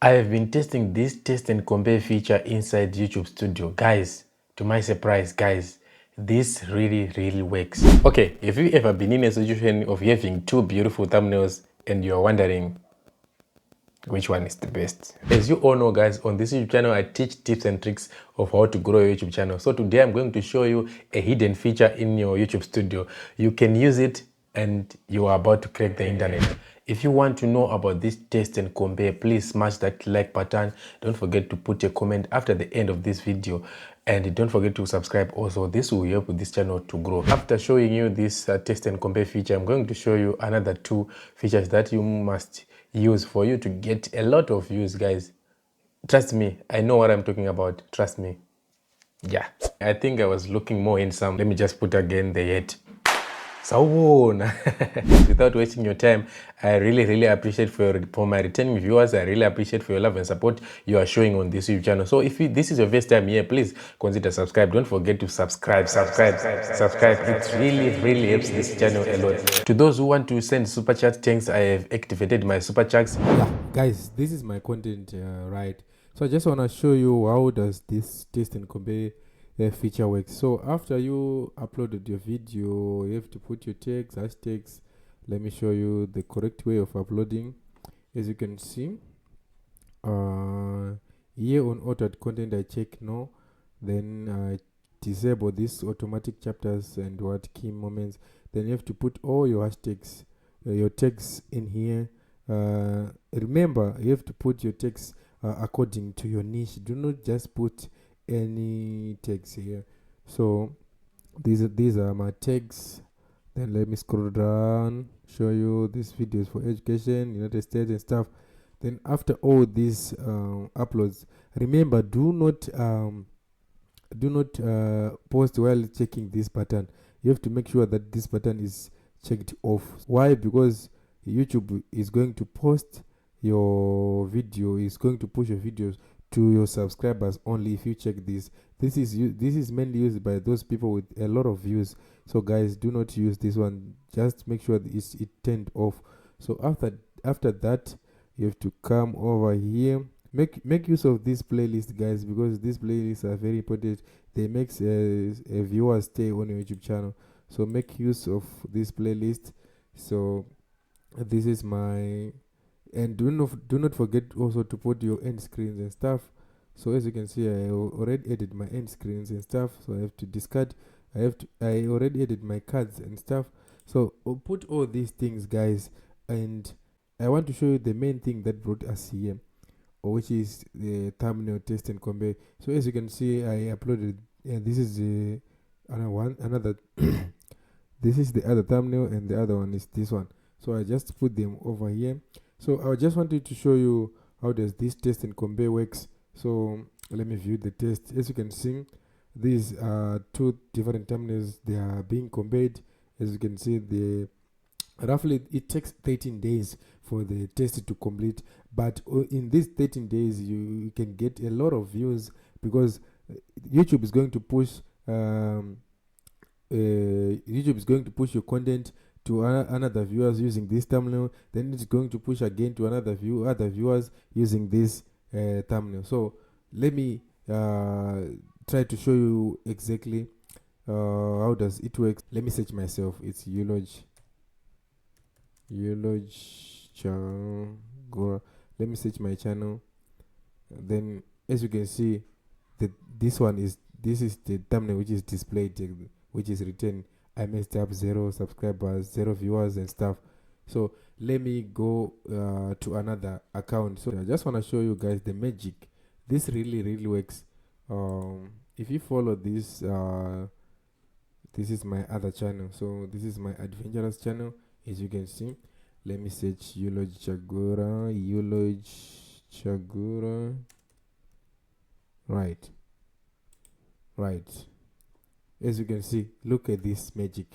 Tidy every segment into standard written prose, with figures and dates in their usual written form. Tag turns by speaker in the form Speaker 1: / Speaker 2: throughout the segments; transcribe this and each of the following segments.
Speaker 1: I have been testing this test and compare feature inside YouTube Studio. Guys, to my surprise, guys, this really works. Okay, have you ever been in a situation of having two beautiful thumbnails and you're wondering which one is the best? As you all know, guys, on this YouTube channel, I teach tips and tricks of how to grow your YouTube channel. So today I'm going to show you a hidden feature in your YouTube Studio. You can use it and you are about to crack the internet. If you want to know about this test and compare, please smash that like button. Don't forget to put a comment after the end of this video. And don't forget to subscribe also. This will help this channel to grow. After showing you this test and compare feature, I'm going to show you another two features that you must use for you to get a lot of views, guys. Trust me, I know what I'm talking about. Trust me. Yeah, I think I was looking more handsome. Let me just put again the head. Sawubona. Without wasting your time, I really appreciate for my returning viewers. I really appreciate for your love and support you are showing on this YouTube channel. So if this is your first time here, please consider subscribe. Don't forget to subscribe. It really helps this channel a lot. To those who want to send super chat, thanks. I have activated my super chats.
Speaker 2: Yeah, guys, this is my content, right? So I just want to show you how does this test and compare feature work. So after you uploaded your video, you have to put your tags, hashtags. Let me show you the correct way of uploading. As you can see, here on authored content, I check no, then I disable this automatic chapters and what key moments. Then you have to put all your hashtags, your tags in here. Remember, you have to put your tags according to your niche. Do not just put any tags here. So these are my tags. Then let me scroll down, show you these videos for education, United States and stuff. Then after all these uploads, remember, do not post while checking this button. You have to make sure that this button is checked off. Why? Because YouTube is going to post your video, is going to push your videos to your subscribers only if you check this. This is mainly used by those people with a lot of views. So guys, do not use this one. Just make sure that it turned off. So after that, you have to come over here. Make use of this playlist, guys, because these playlists are very important. They make a viewer stay on your YouTube channel. So make use of this playlist. So this is my, and do not forget also to put your end screens and stuff. So as you can see, I already added my end screens and stuff, so I have to discard. I already added my cards and stuff. So I'll put all these things, guys, and I want to show you the main thing that brought us here, which is the thumbnail test and compare. So as you can see, I uploaded, and this is the another this is the other thumbnail, and the other one is this one. So I just put them over here. So I just wanted to show you how does this test and compare works. So let me view the test. As you can see, these are two different thumbnails. They are being compared. As you can see, the roughly it takes 13 days for the test to complete, but in these 13 days you can get a lot of views, because YouTube is going to push YouTube is going to push your content to another viewers using this thumbnail. Then it's going to push again to other viewers using this thumbnail. So let me try to show you exactly how does it work. Let me search myself. It's Eulogy Chagora. Let me search my channel. Then as you can see, this is the thumbnail which is displayed, which is written I messed up, 0 subscribers, 0 viewers and stuff. So let me go to another account. So I just want to show you guys the magic. This really works. If you follow this, this is my other channel. So this is my adventurous channel. As you can see, let me search Eulogy Chagora. Right. As you can see, look at this magic.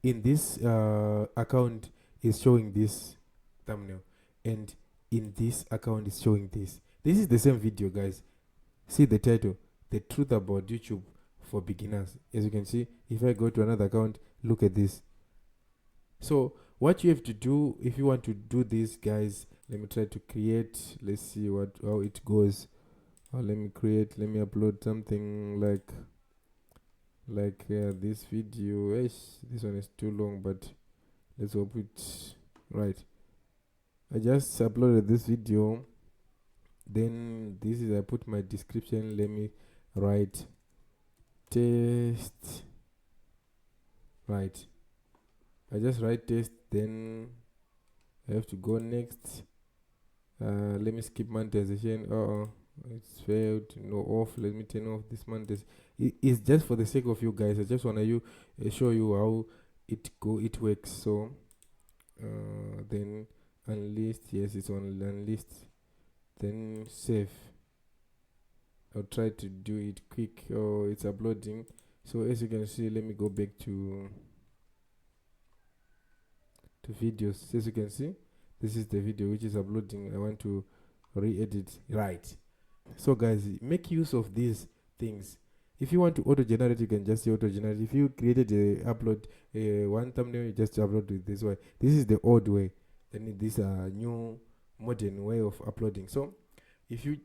Speaker 2: In this account is showing this thumbnail, and in this account is showing this. This is the same video, guys. See the title, The Truth About YouTube for Beginners. As you can see, if I go to another account, look at this. So what you have to do if you want to do this, guys, Let me try to create. Let's see how it goes. Let me upload something like this video. This one is too long, but let's hope it's right. I just uploaded this video. Then this is, I put my description. Let me write test. Right. I just write test. Then I have to go next. Let me skip monetization. It's failed. No, off. Let me turn off this monetization. It's just for the sake of you guys. I just wanna show you how it works. So then unlist. Yes, it's on unlist. Then save. I'll try to do it quick. It's uploading. So as you can see, let me go back to videos. As you can see, this is the video which is uploading. I want to re-edit. Right. So guys, make use of these things. If you want to auto-generate, you can just say auto-generate. If you created one thumbnail, you just upload it this way. This is the old way. Then this new modern way of uploading. So if you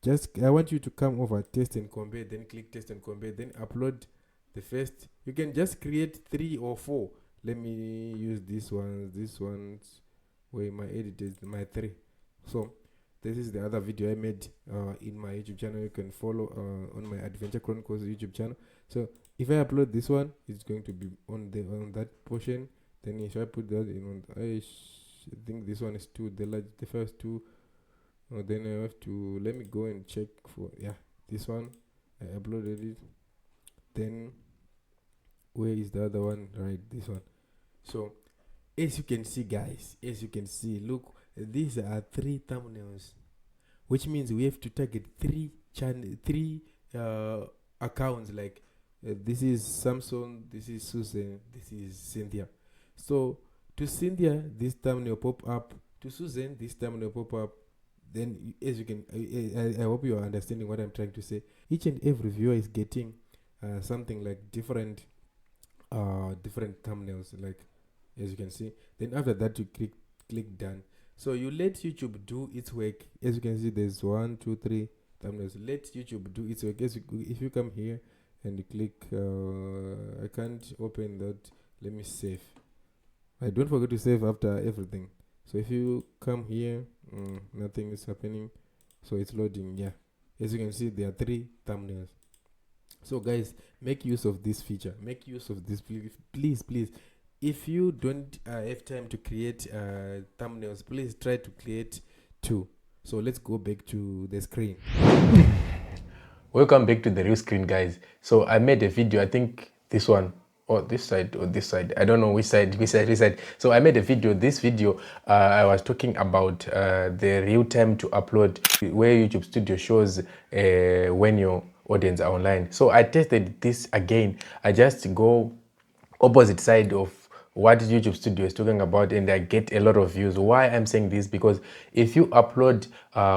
Speaker 2: just, I want you to come over test and compare, then click test and compare, then upload the first. You can just create 3 or 4. Let me use this one's where my editors, my 3. So this is the other video I made in my YouTube channel. You can follow on my Adventure Chronicles YouTube channel. So if I upload this one, it's going to be on that portion. Then if I put that in, I think this one is 2, the first 2. Then I have to, let me go and check for, this one. I uploaded it. Then where is the other one? Right, this one. So as you can see, guys, look, these are 3 thumbnails, which means we have to target 3 accounts. Like this is Samson, this is Susan, this is Cynthia. So to Cynthia, this thumbnail pop up. To Susan, this thumbnail pop up. Then as you can, I hope you are understanding what I'm trying to say. Each and every viewer is getting something like different thumbnails, like as you can see. Then after that, you click done. So you let YouTube do its work. As you can see, there's 1, 2, 3 thumbnails. Let YouTube do its work. If you come here and you click, I can't open that. Let me save. Don't forget to save after everything. So if you come here, nothing is happening. So it's loading. As you can see, there are 3 thumbnails. So guys, make use of this feature. Make use of this, please. If you don't have time to create thumbnails, please try to create 2. So let's go back to the screen.
Speaker 1: Welcome back to the real screen, guys. So I made a video, I think this one, or this side, I don't know which side. So I made a video. This video I was talking about the real time to upload, where YouTube Studio shows when your audience are online. So I tested this again. I just go opposite side of what YouTube Studio is talking about, and I get a lot of views. Why I'm saying this? Because if you upload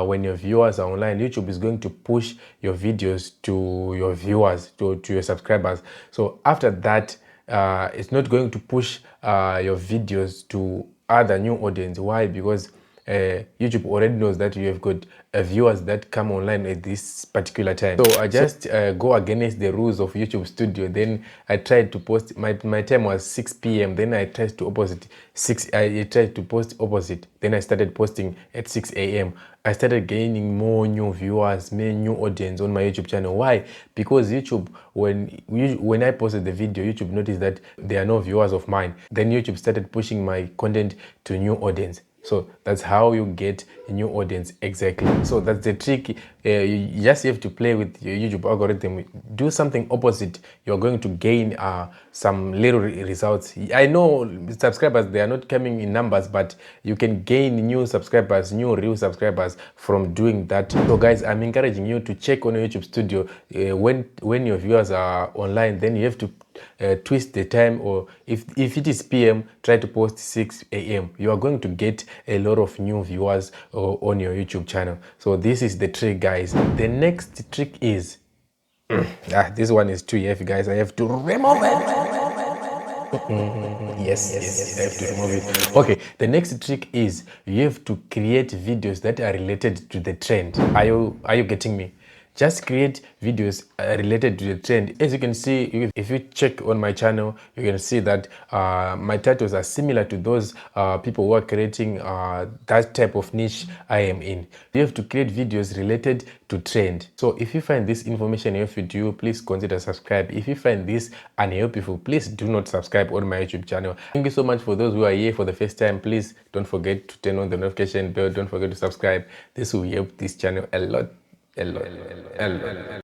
Speaker 1: when your viewers are online, YouTube is going to push your videos to your viewers, to your subscribers. So after that, it's not going to push your videos to other new audience. Why? Because YouTube already knows that you have got viewers that come online at this particular time. So I just go against the rules of YouTube Studio. Then I tried to post, my time was 6 p.m. Then I tried to post opposite. Then I started posting at 6 a.m. I started gaining more new viewers, more new audience on my YouTube channel. Why? Because YouTube, when I posted the video, YouTube noticed that there are no viewers of mine. Then YouTube started pushing my content to new audience. So that's how you get a new audience exactly. So that's the trick. You just have to play with your YouTube algorithm. Do something opposite. You're going to gain some little results. I know subscribers, they are not coming in numbers, but you can gain new subscribers, new real subscribers from doing that. So guys, I'm encouraging you to check on your YouTube Studio when your viewers are online. Then you have to twist the time, or if it is PM, try to post 6 a.m. You are going to get a lot of new viewers on your YouTube channel. So this is the trick, guys. The next trick is this one is too heavy, guys. I have to remove it. Yes, I have to remove it. Okay, the next trick is you have to create videos that are related to the trend. Are you getting me? Just create videos related to the trend. As you can see, if you check on my channel, you can see that my titles are similar to those people who are creating that type of niche I am in. You have to create videos related to trend. So if you find this information helpful to you, please consider subscribe. If you find this unhelpful, please do not subscribe on my YouTube channel. Thank you so much for those who are here for the first time. Please don't forget to turn on the notification bell. Don't forget to subscribe. This will help this channel a lot.